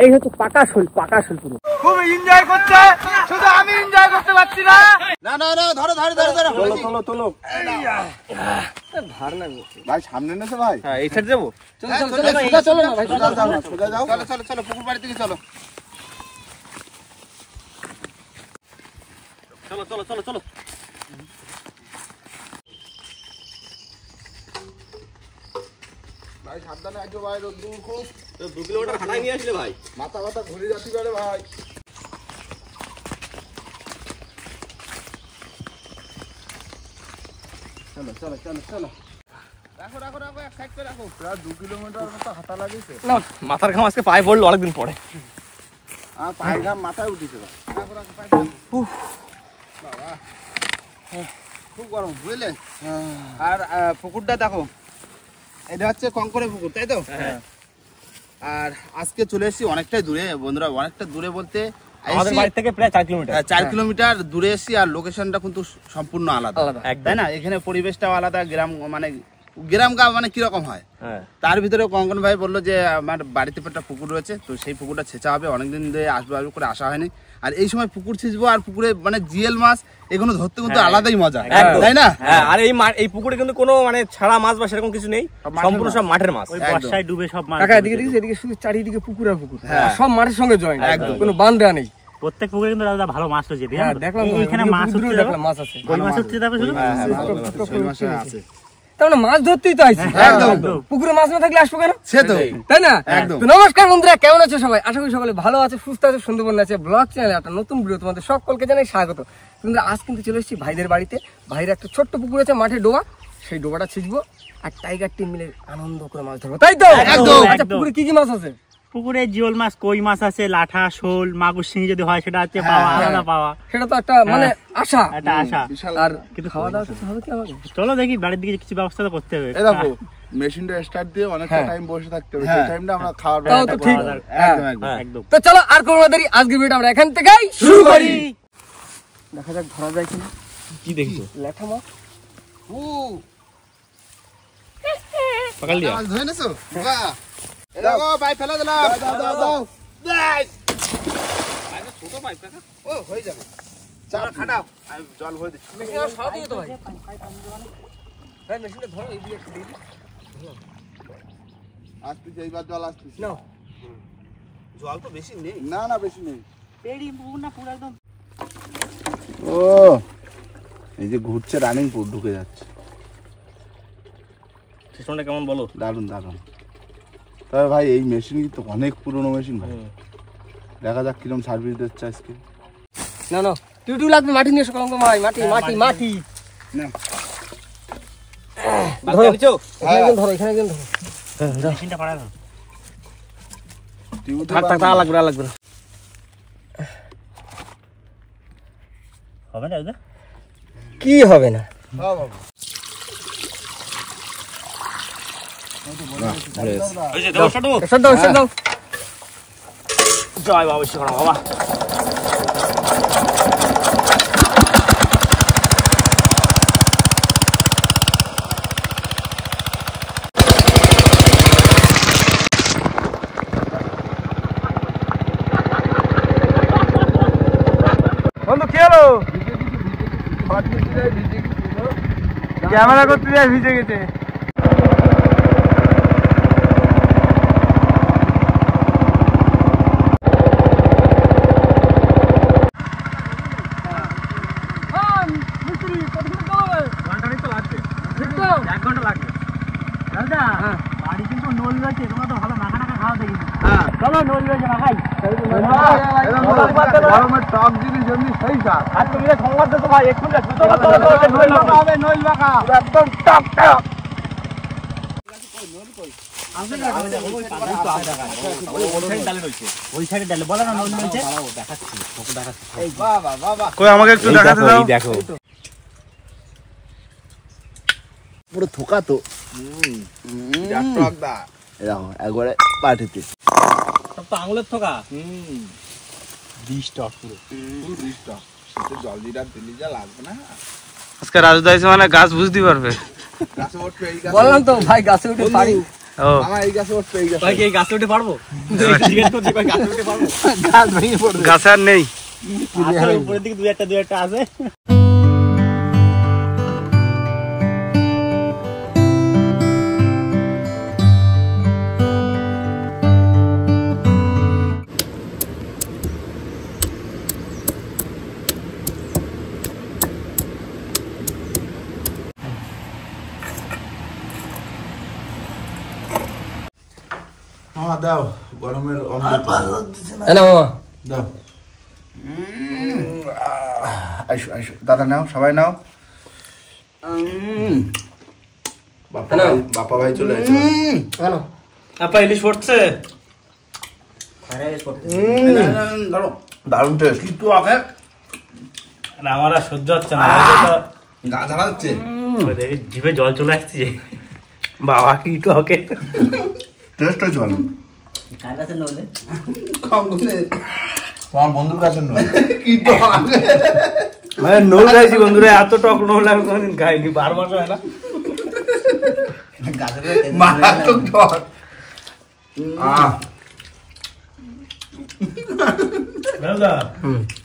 এই হচ্ছে পাকা শোল পুরো। খুব এনজয় করছে, শুধু আমি এনজয় করতে পারছি না। না না না, ধরো ধরো ধরো ধরো, তোলো তোলো তোলো। ভার না ভাই, সামনে নেছে ভাই। হ্যাঁ, এই সাইড যাবো। চলো চলো চলো চলো না ভাই, সোজা যাও না, সোজা যাও। চলো চলো চলো, পুকুর বাড়ি থেকে চলো। চলো চলো চলো চলো। ভাই সাবধানে আসো ভাই, রোদ্দুর খুব। 2 কিলোমিটার হাঁটাই নিয়ে আসলে ভাই, মাথা ব্যথা ঘুরে যাচ্ছি পারে ভাই। চলো চলো চলো চলো, রাখো রাখো রাখো, এক সাইড করে রাখো। প্রায় 2 কিলোমিটার মতো হাঁটা লাগেছে না। মাথার ঘাম আজকে পায়ে পড়লো অনেকদিন পরে। আর পায়ের ঘাম মাথায় উঠেছে। রাখো রাখো পায়ে ঘাম। বাবা খুব গরম, বুঝলে? আর পুকুরটা দেখো, এটা হচ্ছে কঙ্করে পুকুর, তাই তো? আর আজকে চলে এসেছি অনেকটাই দূরে বন্ধুরা, অনেকটা দূরে বলতে আমাদের বাড়ি থেকে প্রায় 4 কিলোমিটার। 4 কিলোমিটার দূরে এসেছি। আর লোকেশনটা কিন্তু সম্পূর্ণ আলাদা, তাই না? এখানে পরিবেশটাও আলাদা, গ্রাম মানে গ্রাম গা মানে কিরকম হয়। তার ভিতরে কঙ্কন ভাই বললো যে আমার বাড়িতে একটা পুকুর রয়েছে, তো সেই পুকুরটা ছেঁচা হবে। অনেকদিন ধরে আসবো আসবো করে আসা হয়নি। আর এই সময় পুকুর ছেঁচবো, আর পুকুরে মানে জিএল মাছ এগুলো ধরতে কিন্তু আলাদাই মজা, তাই না? আর এই পুকুরে কিন্তু কোনো মানে ছাড়া মাছ বা সেরকম কিছু নেই, সম্পূর্ণ সব মাঠের মাছ। ওই বর্ষায় ডুবে সব মাছ। এদিকে এদিকে শুধু চারিদিকে পুকুর আর পুকুর, সব মাঠের সঙ্গে জয়েন, একদম কোনো বাঁধ দেওয়া নেই। প্রত্যেক পুকুরে কিন্তু দাদা ভালো মাছ হচ্ছে। দেখলাম এখানে মাছ হচ্ছে, দেখলাম মাছ আছে, কই মাছ হচ্ছে দেখো শুধু। আছে, তার মানে মাছ ধরতেই তো আইছি। একদম, পুকুরে মাছ না থাকলে আসবো কেন? সে তো, তাই না? একদম। তো নমস্কার বন্ধুরা, কেমন আছো সবাই? আশা করি সকলে ভালো আছে, সুস্থ আছে, সুন্দরবন আছে ব্লগ চ্যানেলে একটা নতুন ভিডিও তোমাদের সকলকে জানাই স্বাগত। বন্ধুরা, আজ কিন্তু চলে এসেছি ভাইদের বাড়িতে। ভাইয়ের একটা ছোট্ট পুকুর আছে, মাঠে ডোবা, সেই ডোবাটা ছিঁচবো আর টাইগার টিম মিলে আনন্দ করে মাছ ধরবো, তাই তো? একদম। আচ্ছা, পুকুরে কি কি মাছ আছে? পুকুরে জিওল মাছ, কই মাছ আছে, লাঠা, শোল, মাগুর, শিঙি যদি হয় সেটা হচ্ছে পাওয়া, আলাদা পাওয়া। সেটা তো একটা মানে আশা, এটা আশা। আর কিন্তু খাওয়া দাওয়া কিছু হবে কি আমাকে? চলো দেখি, বাড়ির দিকে কিছু ব্যবস্থা তো করতে হবে। এই দেখো মেশিনটা স্টার্ট দিয়ে অনেকটা টাইম বসে থাকতে হবে, সেই টাইমটা আমরা খাওয়ার তাও তো ঠিক। একদম। তো চলো আর কোনো দেরি, আজকে ভিডিওটা আমরা এখান থেকেই শুরু করি। দেখা যাক ধরা যায় কিনা। কি দেখছো? ল্যাঠা মাছ। সকাল দিয়া মাছ ধরে নেছো? বাহ, এই দেখো ভাই, ফেলে দিলাম। দাও দাও দাও, ছোট পাইপ কাকা। ও হয়ে যাবে, চাপ খাটাও, আমি জল ভরে দিচ্ছি। মেশিন আর সব দিয়ে তো ভাই। ভাই মেশিনটা ধরো, এই দিয়ে একটু দিয়ে দিই। আসতেছে, এইবার জল আসতেছে। নাও। জল তো বেশি নেই। না না, বেশি নেই। পেড়ি পুকুর না পুরো একদম। ও এই যে ঘুরছে, রানিং পুর ঢুকে যাচ্ছে। সিস্টেমটা কেমন বলো? দারুণ দারুণ। তবে ভাই এই মেশিন কিন্তু অনেক পুরনো মেশিন ভাই। দেখা যাক কিরকম সার্ভিস দিচ্ছে আজকে। না না, টুটু লাগবে, মাটি নিয়ে এসো কলঙ্ক ভাই, মাটি মাটি মাটি। না ধরো দিছো? এখানে একজন ধরো, এখানে একজন ধরো। মেশিনটা পাড়া দাও। থাক থাক, তা লাগবে না লাগবে না। হবে না দাদা? কি হবে না? হ্যাঁ বাবা, ওই যে দাও শটু। এসব দাও, এসব দাও। জয় বাবা, শিখরা বাবা। বন্ধু কি হলো? ক্যামেরা করতে যায় ভিজে গেছে। এক ঘন্টা লাগবে দাদা। বাড়ি কিন্তু নল রয়েছে, তোমরা তো ভালো নাকা নাকা খাওয়া দেখি। চলো নল রয়েছে না খাই। গরমের টক জিনিস এমনি সেই স্বাদ। আর তুমি সংবাদ দেবো ভাই, একটু একদম টক টক। ওই সাইডে ডালে বলো না নল রয়েছে। বাবা বাবা, কই আমাকে একটু দেখাতে দাও। দেখো পুরো থোকা তো। টক দা, এরকম একবারে পাঠিতে। সব তো আঙুলের থোকা। 20 টক পুরো। পুরো 20 টক। শীতে জল দিটা দিলি যা লাগবে না। আজকে রাজু দাইছে মানে গাছ বুঝতে পারবে। গাছে উঠবে, এই গাছে বললাম তো ভাই, গাছে উঠে পারি। আমার এই গাছে উঠতে এই গাছে ভাই কি এই গাছে উঠে পারবো জিজ্ঞেস করছি ভাই গাছে উঠে পারবো গাছ ভেঙে পড়বে গাছ আর নেই আসলে উপরের দিকে দুই একটা আছে দাও গরমের অমৃত এনে মামা দাও আইসো আইসো দাদা নাও সবাই নাও বাপা ভাই চলে আসছে কেন আপা ইলিশ পড়ছে দারুণ টেস্ট কিন্তু আগে আমার আর সহ্য হচ্ছে না গা ঝাড়া হচ্ছে জিভে জল চলে আসছে বাবা কি টকে টেস্ট হয়েছে ভালো কার কাছে নলে কম করে তোমার বন্ধুর কাছে নয় কিন্তু মানে নোল খাইছি বন্ধুরা এত টক নোল আমি কোনদিন খাইনি 12 মাস হয় না মারাত্মক টক দাদা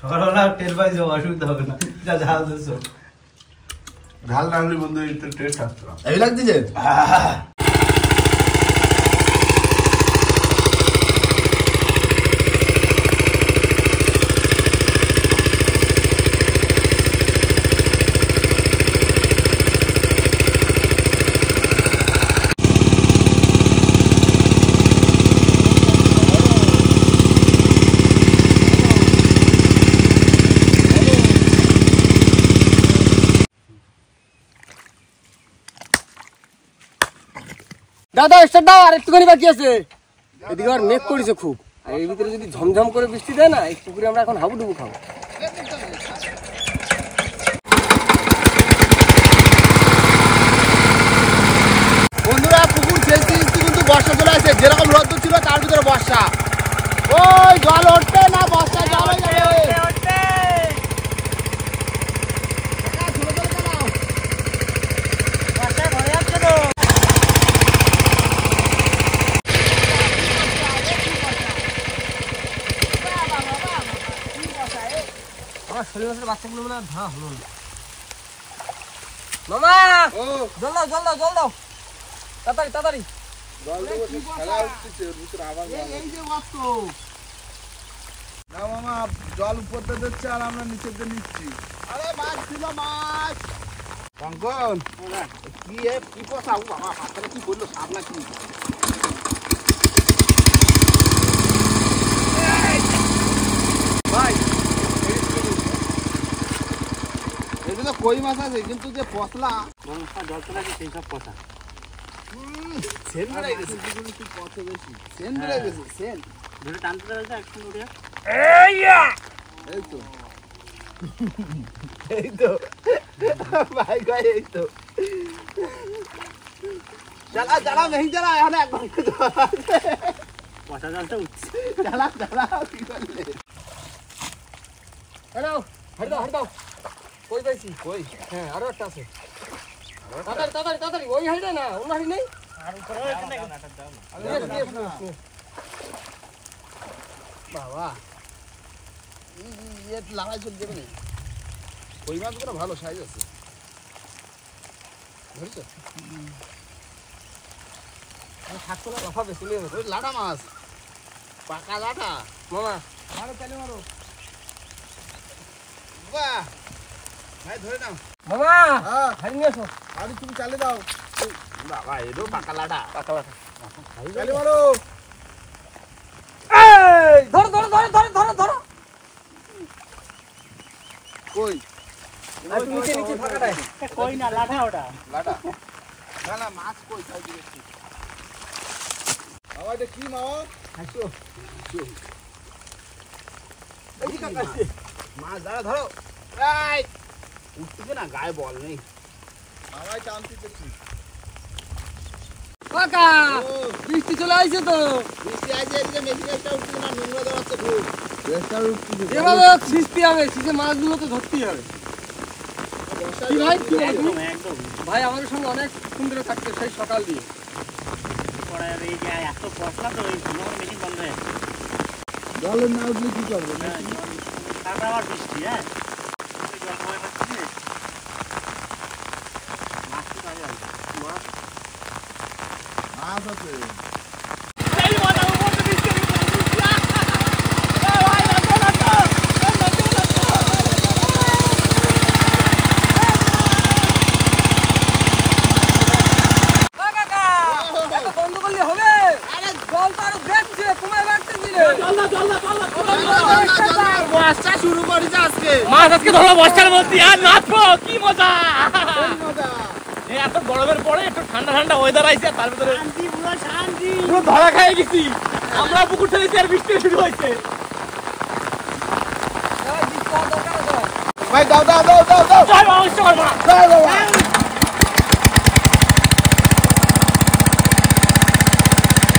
সকালবেলা টের পাইছো অসুবিধা হবে না যা ঝাল দিছো ঝাল না হলে বন্ধু একটু টেস্ট আসতো এই লাগছে দাদা স্টার্ট দাও আর একটুখানি বাকি আছে এদিকে আর মেঘ করেছে খুব আর এর ভিতরে যদি ঝমঝম করে বৃষ্টি দেয় না এই পুকুরে আমরা এখন হাবুডুবু খাবো বন্ধুরা পুকুর খেলতে কিন্তু বর্ষা চলে আসে যেরকম রোদ্দুর ছিল তার ভিতরে বর্ষা ওই জল উঠবে না বর্ষা জল হয়ে যাবে আমার শরীর মাসের বাচ্চাগুলো মনে হয় ধা হলো না মামা জল দাও জল দাও জল দাও তাড়াতাড়ি তাড়াতাড়ি জল উপর দিয়ে দিচ্ছে আর আমরা নিচে দিয়ে নিচ্ছি আরে মাছ ছিল মাছ কঙ্কন কি পোষা বাবা হাতটা কি করলো সাপ নাকি ভাই এগুলো কই মাছ আছে কিন্তু যে পতলা জল চলে আসে সেই সব কথা সেন বেড়ে গেছে পথে বেশি সেন বেড়ে গেছে সেন ধরে টানতে টানতে একটু উঠে এই তো এই তো ভাই গাই এই তো চালা চালা नहीं चला এখন এক ঘন্টা পচা জলটা উঠছে চালা চালা কি করলে হ্যালো হাট দাও হাট দাও কই পাইছি কই হ্যাঁ আরো একটা আছে তাড়াতাড়ি তাড়াতাড়ি তাড়াতাড়ি ওই হাইডা না অন্য হাইড নেই আর উপরে আছে নাকি বাবা এই লাগাই চল দেবে না কই মাছগুলো ভালো সাইজ আছে ধরছো আমি থাকতো না লাফাবে চলে যাবে ওই লাটা মাছ পাকা লাটা মামা মারো চালে মারো বাহ ভাই ধরে নাও মামা হ্যাঁ হাড়ি নিয়ে আসো আরে তুমি চালে দাও বাবা এলো পাকা লাটা পাকা পাকা চালে মারো এই ধরো ধরো ধরো ধরো ধরো ধরো কই আর তুমি নিচে নিচে ফাঁকাটায় কই না লাঠা ওটা লাটা না না মাছ কই চাই দিয়েছি বাবা এটা কি মাও আসো এই কাকা মাছ ধরো ধরো এই উঠছে না গায়ে বল নেই বাবাই টানতে দেখছি কাকা বৃষ্টি চলে আসছে তো বৃষ্টি আইছে এদিকে মেশিনটা উঠছে না নোংরা দেওয়াচ্ছে খুব বেস্টার উঠছে এভাবে ছিঁচতে হবে ছিঁচে মাছগুলো তো ধরতেই হবে কি ভাই কি বলো তুমি? একদম ভাই আমাদের সঙ্গে অনেক সুন্দর থাকতে সেই সকাল দিয়ে এই যে এত পশলা তো ওই মিটিং বন্ধ হয়ে জলের না উঠলে কি করবে? তারপর আবার বৃষ্টি, হ্যাঁ জল খাওয়াই পাচ্ছি মাছ কি পাওয়া যায়? মাছ আছে। বন্ধ করলে হবে? আরে জল তো আরো দেখছে, কমায় রাখতেছি রে। বর্ষা শুরু করেছে আজকে। মাছ আজকে ধরো বর্ষার মধ্যে আর নাচবো, কি মজা! এই এত গরমের পরে একটু ঠান্ডা ঠান্ডা ওয়েদার আইছে, তার ভিতরে শান্তি, পুরো শান্তি, পুরো ধরা খেয়ে গেছি আমরা। পুকুর ছেড়েছি আর বৃষ্টি শুরু হয়েছে। ভাই দাও দাও দাও দাও দাও। জয় বাবা, জয় বাবা, জয় বাবা।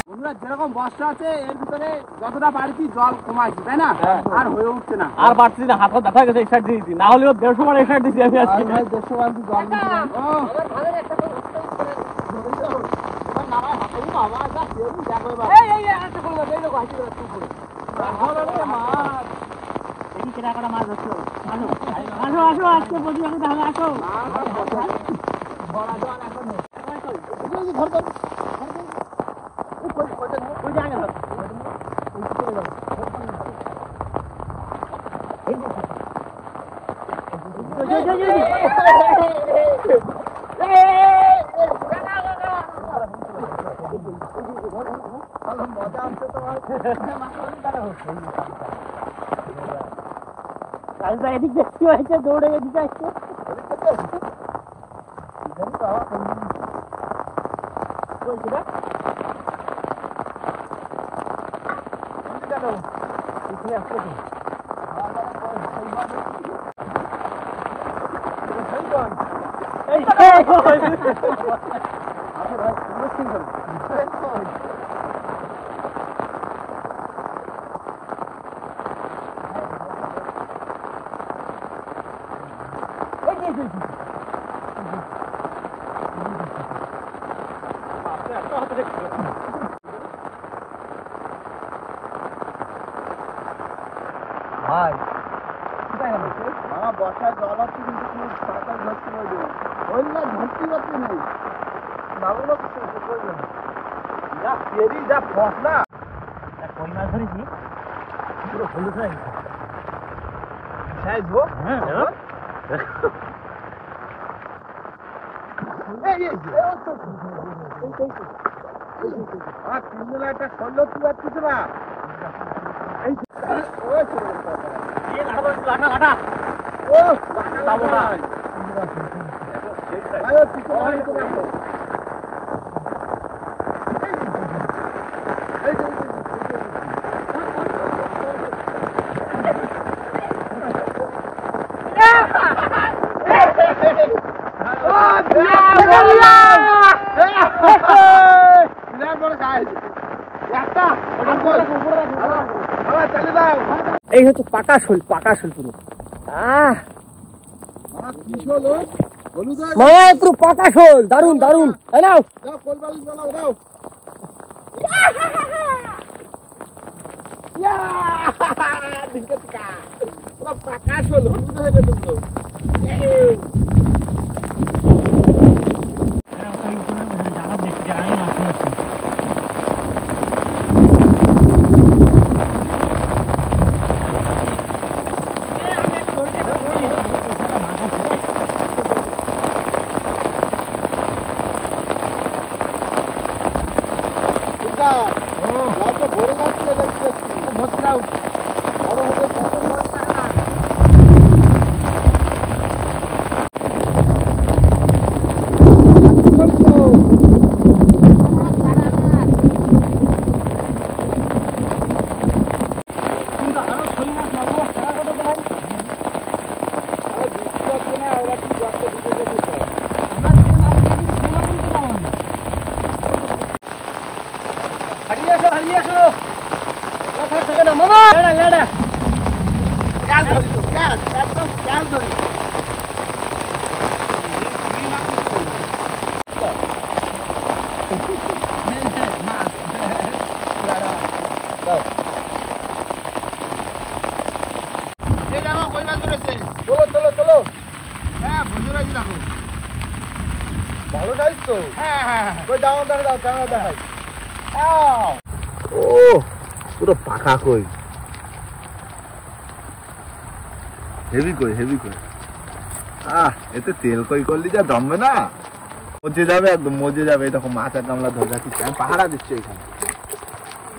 বন্ধুরা, যেরকম বর্ষা আছে এর ভিতরে যতটা বাড়তি জল কমাইছি, তাই না? আর হয়ে উঠছে না। আর পারছি না, হাত ব্যথা গেছে, এক সাইড দিয়ে দিই, না হলেও 150 বার এক সাইড দিচ্ছি আমি আজকে। ভাই 150 বালতি জল নিয়ে যাই। ও আমার ভাগের একটা করে নামায় হাতে বাবা যা ফেরি দেখো এবার। এই একটা করে এই লোক হাসি করে চুপ করে। মাছ দেখি কেটা কটা মাছ ধরছো। আসো আসো আসো, আজকে প্রতিযোগিতা তাহলে আসো। বড় জল এখন নেই। ওই যে আগে ধর। এদিক দেখতে হয়েছে, দৌড়ে এদিকে আসছে। ভাই মামা বর্ষায় জল হচ্ছে কিন্তু তুমি সাঁতার ধরতে পারবে না। ওই না ধরতে পারতে নেই। মাগুলো যা ফেরি যা ফসলা। কই মাছ ধরেছি, পুরো হলুদ হয়ে গেছে। সাইজ গো। হ্যাঁ তিন দিন একটা খোল্লো তুই আর কিছু না। লাটা লাটা ও যাবো না। আয়ো পিছনে রাখো। এই হচ্ছে পাকা শোল পুরো। মায়া পুরো পাকা শোল, দারুন দারুন। এই নাও পাকা শোল হলুদ হয়ে গেল। দেখো কই মাছ ধরেছে। চলো হ্যাঁ বন্ধু রয়েছে দেখো। ভালো সাইজ তো। হ্যাঁ কই দাও ক্যামেরা দেখাই। ও পুরো পাকা কই, হেভি কই। এতে তেল কই করলি যা জমবে না, মজে যাবে, একদম মজে যাবে। এরকম মাছ আর গামলা ধরে রাখিস, আমি পাহারা দিচ্ছি এখানে।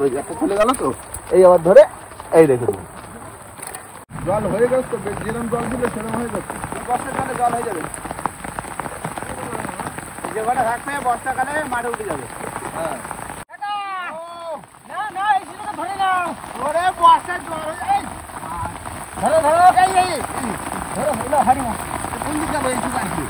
ওই একটা চলে গেল তো, এই আবার ধরে এই রেখে দেবো। জল হয়ে গেছে তো, যেরকম জল দিলে সেরকম হয়ে যাচ্ছে। বর্ষাকালে জল হয়ে যাবে, যেখানে থাকবে বর্ষাকালে মাঠে উঠে যাবে। হ্যাঁ ওরে বর্ষার জল হয়ে যায়। ধরো হারি মাছ। কোন দিকে যাবো এই দিকে আসবে।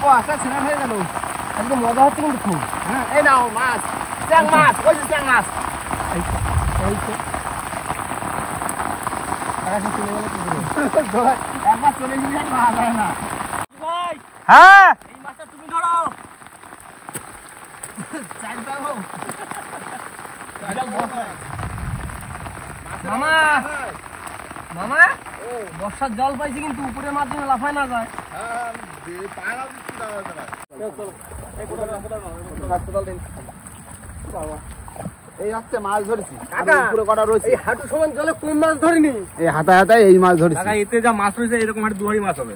বর্ষা ছেড়ে হয়ে গেল, একদম মজা হচ্ছে কিন্তু খুব। হ্যাঁ এই নাও মাছ, চ্যাং মাছ, ওই যে চ্যাং মাছ। এই তো একবার চলে গেলে আর মাছ হয় না। হ্যাঁ এই মাছটা তুমি ধরো। মামা বর্ষার জল পাইছি কিন্তু উপরের মাধ্যমে লাফায় না যায়। এই হচ্ছে মাছ ধরেছি, কাকা, উপরে কটা রয়েছে। এই হাঁটু সমান জলে কোন মাছ ধরিনি। এই হাতায় এই মাছ ধরেছি। কাকা এতে যা মাছ রয়েছে এরকম আর 2 হাড়ি মাছ হবে।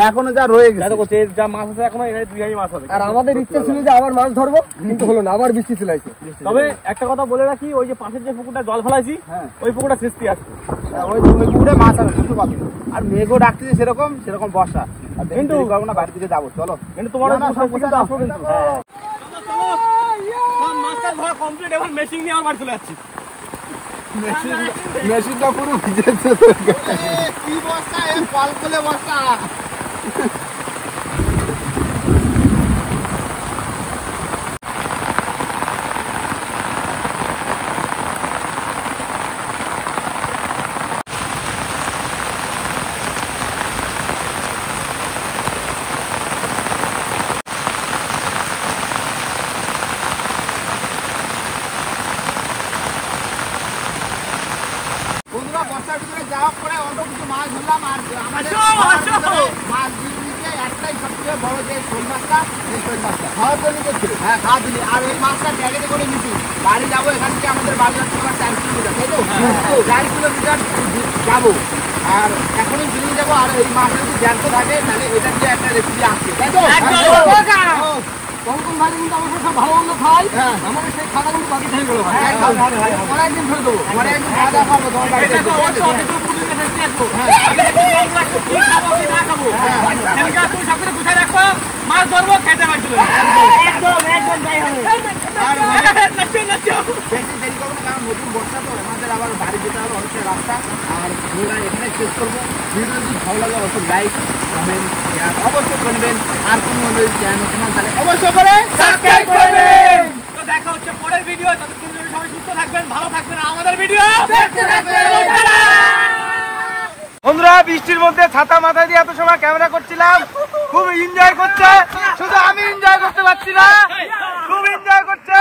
এখনো যা রয়ে গেছে। দেখো এর যা মাছ আছে এখনো এর 2 হাড়ি মাছ হবে। আর আমাদের ইচ্ছা ছিল যে আবার মাছ ধরবো, কিন্তু হলো না, আবার বৃষ্টি চলে আসছে। তবে একটা কথা বলে রাখি, ওই যে পাশের যে পুকুরটা জল ফেলাইছি, হ্যাঁ। ওই পুকুরটা সৃষ্টি আছে। ওই পুকুরে মাছ হবে কিছু পাবে। আর মেঘও ডাকতেছে সেরকম বর্ষা। কিন্তু বাড়ির দিকে যাবো, চলো। কিন্তু তোমার না, সব কিছু আসো কিন্তু। হ্যাঁ মাছটা ধরা কমপ্লিট, এখন মেশিন নিয়ে আমার বাড়ি চলে যাচ্ছি। মেশিনটা পুরো ভিজেছে। কি বর্ষা, এই কলকলে বর্ষা। বন্ধুরা বর্ষার ভিতরে যাওয়ার পরে অল্প কিছু মাছ ধরলাম। আর আমাদের মাছ দিয়ে একটাই সবচেয়ে বড় যে শোল মাছটা, এই শোল মাছটা খাওয়ার জন্য করছিল। হ্যাঁ খাওয়া দিলি। আর এই মাছটা ব্যাগেতে করে নিচ্ছি, বাড়ি যাবো। এখান থেকে আমাদের বাড়ি হচ্ছে 4 কিলোমিটার, তাই তো? 4 কিলোমিটার যাবো। আর এখনই চলে যাবো। আর এই মাছটা যদি জ্যান্ত থাকে তাহলে এটা দিয়ে একটা রেসিপি আসছে, তাই তো? কোন ভাই কিন্তু আমার সব ভালো মন্দ খাই, হ্যাঁ। আমাদের সেই খাতা কিন্তু বাকি থেকে গেলো। অনেকদিন ধরে দেবো, অনেকদিন খাওয়া দাওয়া খাবো তোমার বাড়িতে। মাছ ধরবো, খেতে পারছিল। বেশি দেরি করবো না, কারণ নতুন বর্ষা তো, আমাদের আবার বাড়ি যেতে হবে, অবশ্যই রাস্তা। আর ভিডিওটা এখানে শেষ করবো। ভিডিও যদি ভালো লাগে অবশ্যই লাইক, কমেন্ট, শেয়ার অবশ্যই করবেন। আর কোনো চ্যানেল তাহলে অবশ্যই করে সাবস্ক্রাইব করবেন। তো দেখা হচ্ছে পরের ভিডিও। ততক্ষণ সবাই সুস্থ থাকবেন, ভালো থাকবেন, আমাদের ভিডিও দেখতে থাকবেন। বন্ধুরা বৃষ্টির মধ্যে ছাতা মাথায় দিয়ে এত সময় ক্যামেরা করছিলাম, খুব এনজয় করছে। শুধু আমি এনজয় করতে পারছি না, খুব এনজয় করছে।